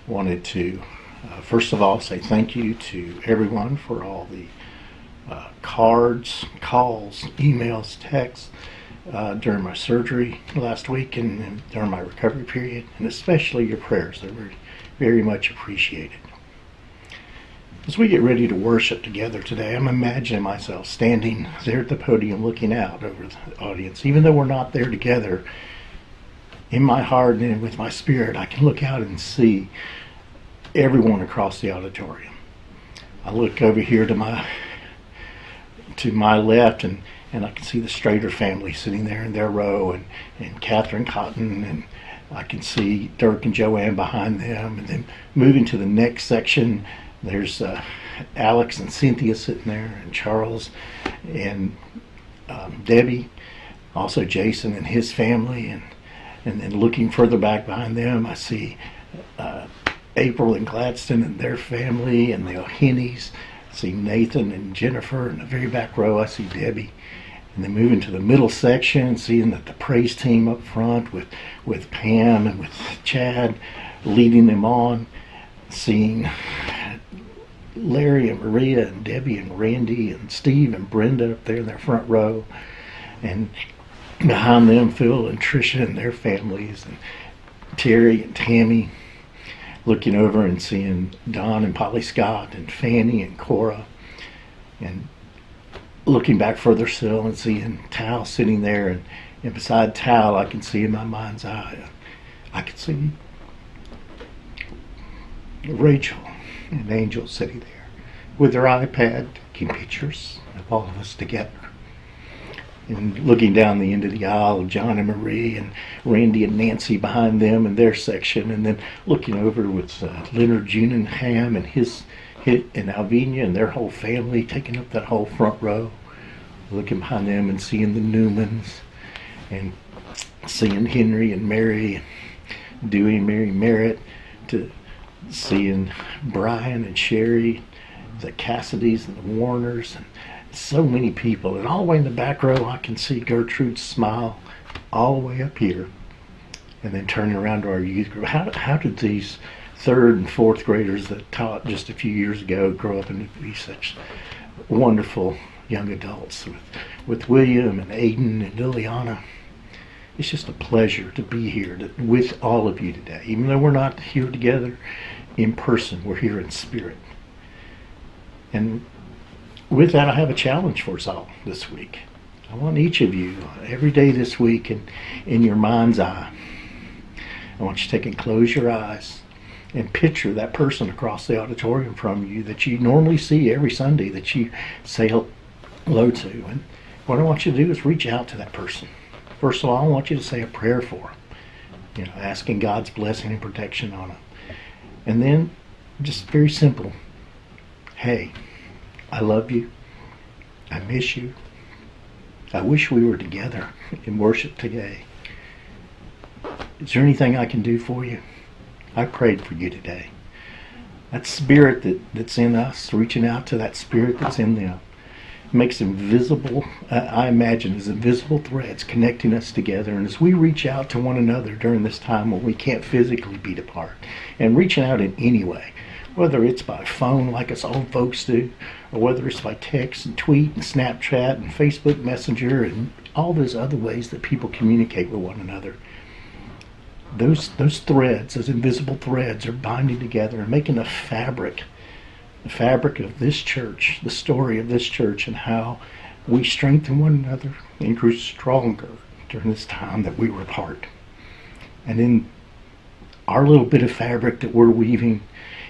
Wanted to, first of all, say thank you to everyone for all the cards, calls, emails, texts during my surgery last week and during my recovery period, and especially your prayers. They were very much appreciated. As we get ready to worship together today, I'm imagining myself standing there at the podium looking out over the audience. Even though we're not there together, in my heart and with my spirit, I can look out and see everyone across the auditorium. I look over here to my left, and I can see the Strader family sitting there in their row, and Catherine Cotton, and I can see Dirk and Joanne behind them. And then moving to the next section, there's Alex and Cynthia sitting there, and Charles and Debbie, also Jason and his family, and then looking further back behind them, I see April and Gladstone and their family, and the O'Hennies. I see Nathan and Jennifer. In the very back row, I see Debbie. And then moving to the middle section, seeing that the praise team up front with Pam and with Chad leading them on. Seeing Larry and Maria and Debbie and Randy and Steve and Brenda up there in their front row. And behind them, Phil and Tricia and their families, and Terry and Tammy. Looking over and seeing Don and Polly Scott and Fanny and Cora. And looking back further still and seeing Tal sitting there. And beside Tal, I can see in my mind's eye, I can see Rachel and Angel sitting there with their iPad taking pictures of all of us together. And looking down the end of the aisle, John and Marie and Randy and Nancy behind them in their section, and then looking over with Leonard Junenham and his and Alvina and their whole family taking up that whole front row. Looking behind them and seeing the Newmans, and seeing Henry and Mary, Dewey and Mary Merritt, to seeing Brian and Sherry, the Cassidys and the Warners, and so many people. And all the way in the back row, I can see Gertrude's smile all the way up here. And then turning around to our youth group. How did these third and fourth graders that taught just a few years ago grow up and be such wonderful young adults with William and Aiden and Liliana? It's just a pleasure to be here with all of you today. Even though we're not here together in person, we're here in spirit. And with that, I have a challenge for us all this week. I want each of you, every day this week, in your mind's eye, I want you to take and close your eyes and picture that person across the auditorium from you that you normally see every Sunday, that you say hello to. And what I want you to do is reach out to that person. First of all, I want you to say a prayer for them, asking God's blessing and protection on them. And then, just very simple, hey, I love you. I miss you. I wish we were together in worship today. Is there anything I can do for you? I prayed for you today. That spirit that's in us, reaching out to that spirit that's in them, makes invisible, I imagine, as invisible threads connecting us together. And as we reach out to one another during this time when we can't physically be apart, and reaching out in any way, whether it's by phone like us old folks do, or whether it's by text and tweet and Snapchat and Facebook Messenger and all those other ways that people communicate with one another. Those threads, those invisible threads, are binding together and making the fabric of this church, the story of this church, and how we strengthen one another and grew stronger during this time that we were apart. And in our little bit of fabric that we're weaving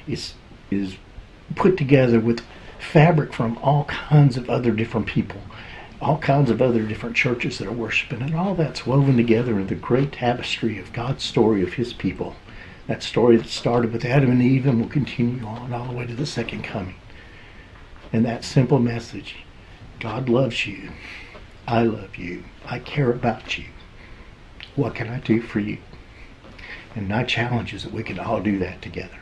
is put together with fabric from all kinds of other different people, all kinds of other different churches that are worshiping, and all that's woven together in the great tapestry of God's story of his people. That story that started with Adam and Eve and will continue on all the way to the second coming. And that simple message, God loves you, I love you, I care about you. What can I do for you? And my challenge is that we can all do that together.